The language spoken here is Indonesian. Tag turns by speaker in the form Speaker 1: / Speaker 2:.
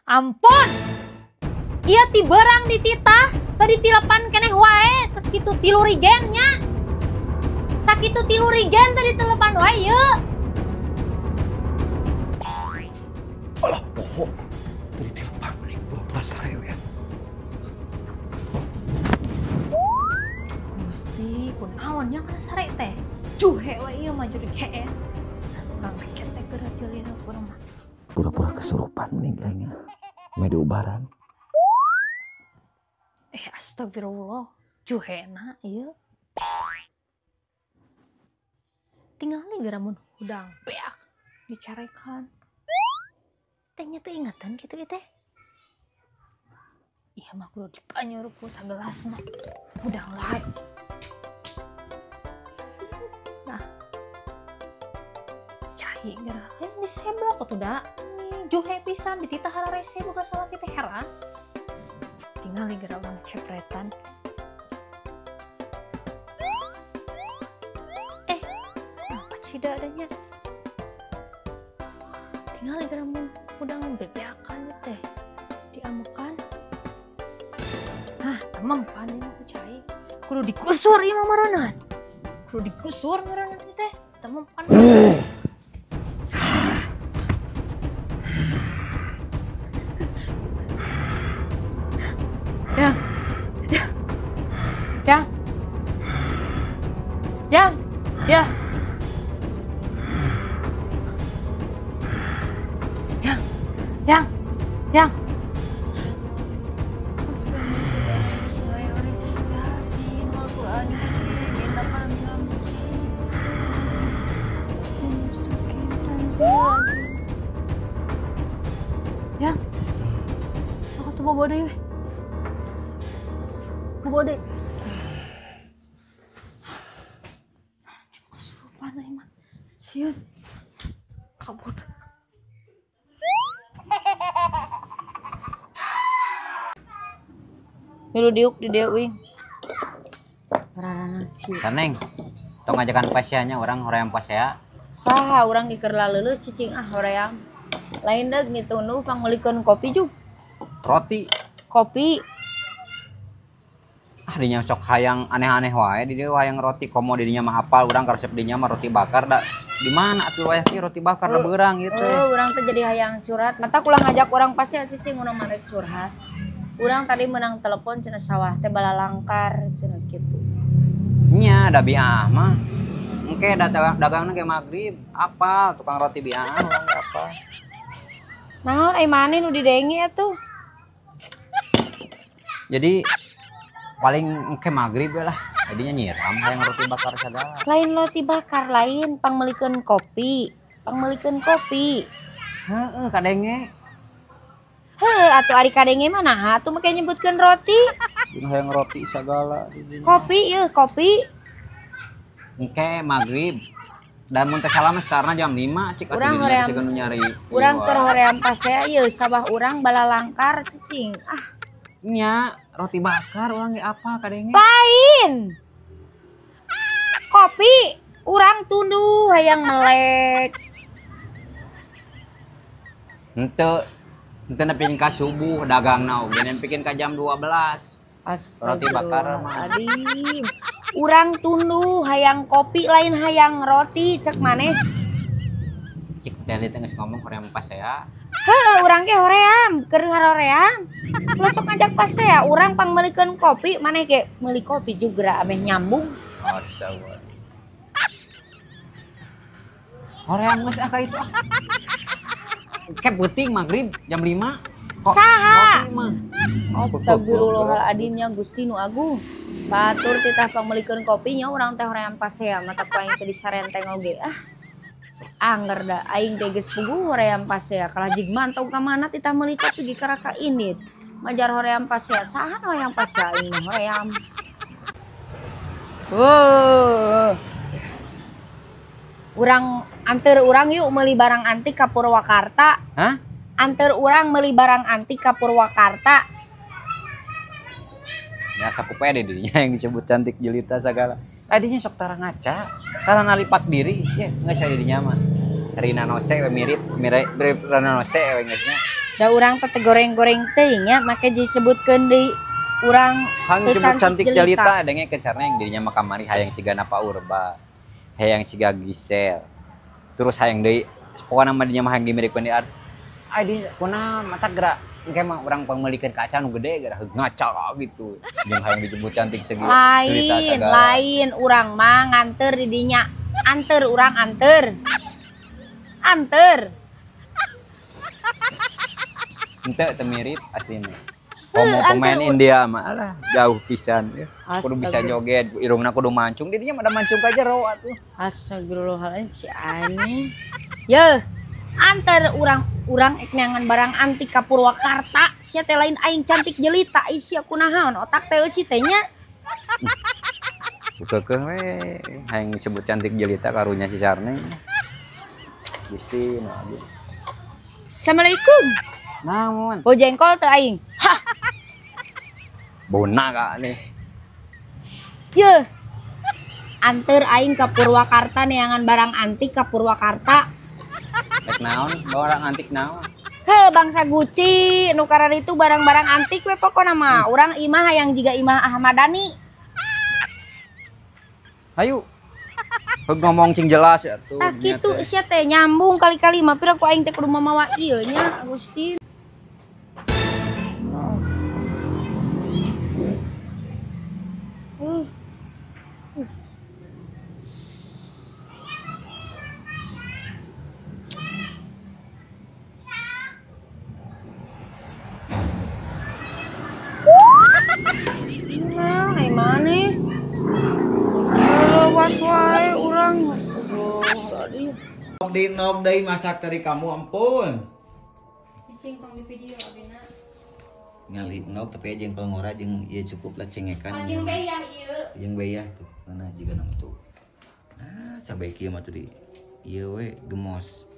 Speaker 1: Ampun. Iya ti berang di titah. Tadi tilepan keneh wae. Sakitu 3 rigennya. Sakitu 3 rigen tadi tilepan wae yeuh.
Speaker 2: Alah poho. Tadi tilepan mending 12 rew ya.
Speaker 1: Gusti, kunaon nya kana sare teh? Juhe wae ieu mah jadi GS. Urang pikir teh geura jeulina kurang mah.
Speaker 2: Pura-pura kesurupan meninggalnya. Mede ubaran.
Speaker 1: Astagfirullah. Juhena ieu. Tinggali geura mun hudang beak dicarekan. Tehnya teh ingatan kitu ieu teh. Iya mah kudu dipanyuruh ku sagelas mah. Hudang lain. Nah. Cai geura di seblok atuh da. Juhe pisan dititah hararese buka salah kita heran. Tinggali geura urang cepretan. Kenapa cida adanya? Tinggali geura mun udang bebeakan teh. Diamukan. Mempan ini aku cai. Kudu dikusur ieu mah maranan. Kudu dikusur maranan teh. Teu mempan. Yang. Ya, aku tuh bobo deh. Bobo deh. Kesurupan nih mah. Siun. Kabur. Milu diuk di dia uing. Pararana sih.
Speaker 3: Saneng. Tong ngajakan pasiannya orang hoream pasea.
Speaker 1: Saha urang iker laleuleuh cicing hoream. Lain deug gitu nu pangmelikeun kopi juk.
Speaker 3: Roti.
Speaker 1: Kopi.
Speaker 3: Dinya sok hayang aneh-aneh wae di dieu hayang roti komo dinya mah hafal urang karesep dinya mah roti bakar da. Di mana atuh wae roti bakar da beurang ieu teh.
Speaker 1: Urang teh jadi hayang curhat. Mata kulang ngajak urang pasea cicing urang mah curhat. Urang tadi menang telepon cenah sawah teh balalangkar cenah kitu.
Speaker 3: Nya da biah mah. Engke dagangna ge magrib. Apa tukang roti biah urang ge apa.
Speaker 1: Nah, mana nu didenge atuh.
Speaker 3: Jadi paling engke magrib lah. Jadinya nyiram hayang roti bakar sagala.
Speaker 1: Lain roti bakar lain pangmelikeun kopi. Pangmelikeun kopi.
Speaker 3: Heeh, kadenge.
Speaker 1: Atuh ari kadenge mah nah atuh make nyebutkeun roti.
Speaker 3: Dina hayang roti sagala.
Speaker 1: Kopi ieu, kopi.
Speaker 3: Engke magrib. Dan mun teh salam startna jam 5 cik atuh
Speaker 1: dinya
Speaker 3: geus nyari.
Speaker 1: Urang keur hoream pasea ieu sabah urang balalangkar cicing.
Speaker 3: Nya roti bakar urang ge apa kadenge?
Speaker 1: Lain. Kopi urang tunduh hayang melek.
Speaker 3: Henteu nepikeun ka subuh dagangna oge nepikeun ka jam 12. Roti bakar mah.
Speaker 1: Adim. Urang tunduh hayang kopi lain hayang roti cek maneh.
Speaker 3: Cik teh geus ngomong hoream pasea.
Speaker 1: Urang ge hoream, keur hoream. Ulah sok ngajak pasea, urang pangmelikeun kopi, maneh ge meuli kopi juga ameh nyambung.
Speaker 3: Astagfirullah. Hoream geus ka itu ah. Kep beuting magrib jam 5. Kok
Speaker 1: saha?
Speaker 3: Roti mah.
Speaker 1: Astagfirullahaladzim nya Gusti nu Agung. Batur titah pangmelikeun kopinya urang teh hoream pasea mata paing teh disarenteng oge. Angger da aing teh geus puguh hoream pasea kalajig mantau ka mana titah meuli kopi ge karaka indit. Majar hoream pasea saha hoream pasea aing mah hoream. Urang anteur urang yuk meuli barang antik ka Purwakarta.
Speaker 3: Hah?
Speaker 1: Anteur urang meuli barang antik ka Purwakarta.
Speaker 3: Biasa ku pede dirinya yang disebut cantik jelita segala. Tadinya sok tara ngaca, tara nalipat diri, ya nggak saya dirinya mah. Rina Nose mirip Rina Nose we geusnya.
Speaker 1: Da urang teh goreng-goreng teh nya make disebutkeun deui urang
Speaker 3: Hang
Speaker 1: teu
Speaker 3: jemput cantik
Speaker 1: jelita.
Speaker 3: jelita denge kecarna yang dirinya mah kamari hayang siga Napa Urba. Hayang siga Gisel. Terus hayang deui pokona mah dinya mah hayang dimirikeun di artis. Ai di kunaon mata gerak engke mah urang pameulikeun kaca nu gede geura ngaca gitu. Jeung hayang dijemput cantik segitu.
Speaker 1: Lain urang mah nganter di dinya. Anter urang anter.
Speaker 3: Henteu teu mirip aslinya. Komo pemain India mah alah jauh pisan ya. Kudu bisa joget, irungna kudu mancung. Didinya mah ada mancung ka jero atuh.
Speaker 1: Astagfirullahaladzim si anjing. Yeuh, anter urang ek neangan barang antik ka Purwakarta. Sia teh lain aing cantik jelita sia kunaon otak teh eusi teh nya.
Speaker 3: Keukeuh we hayang disebut cantik jelita karunya si Sarneng. Gusti nah.
Speaker 1: Assalamualaikum.
Speaker 3: Naon?
Speaker 1: Bau jengkol teh aing. Hah.
Speaker 3: Bona ka nih.
Speaker 1: Yeuh. Anter aing ka Purwakarta neangan barang antik ka Purwakarta.
Speaker 3: Rek naon? Barang antik naon?
Speaker 1: Heh, bangsa Gucci nu karar itu barang-barang antik we pokona mah. Urang imah hayang jiga Imah Ahmadani.
Speaker 3: Hayu. Ngomong cing jelas ya tuh.
Speaker 1: Tah kitu sia teh nyambung kali-kali mah pira ku aing teh kudu mamawa ieu nya Agustin. Nah, ai maneh. Was wae urang. Astagfirullahaladzim.
Speaker 2: Di nog deui masak dari kamu ampun.
Speaker 1: Cing tong di video abina.
Speaker 2: Ngali nog tapi jeung pelngora jeung ieu cukup lah cengekan.
Speaker 1: Jeung beyah ieu.
Speaker 2: Jeung beyah tuh. Mana jiga nama tuh. Ah, sabae kieu mah tuh di ieu we gemos.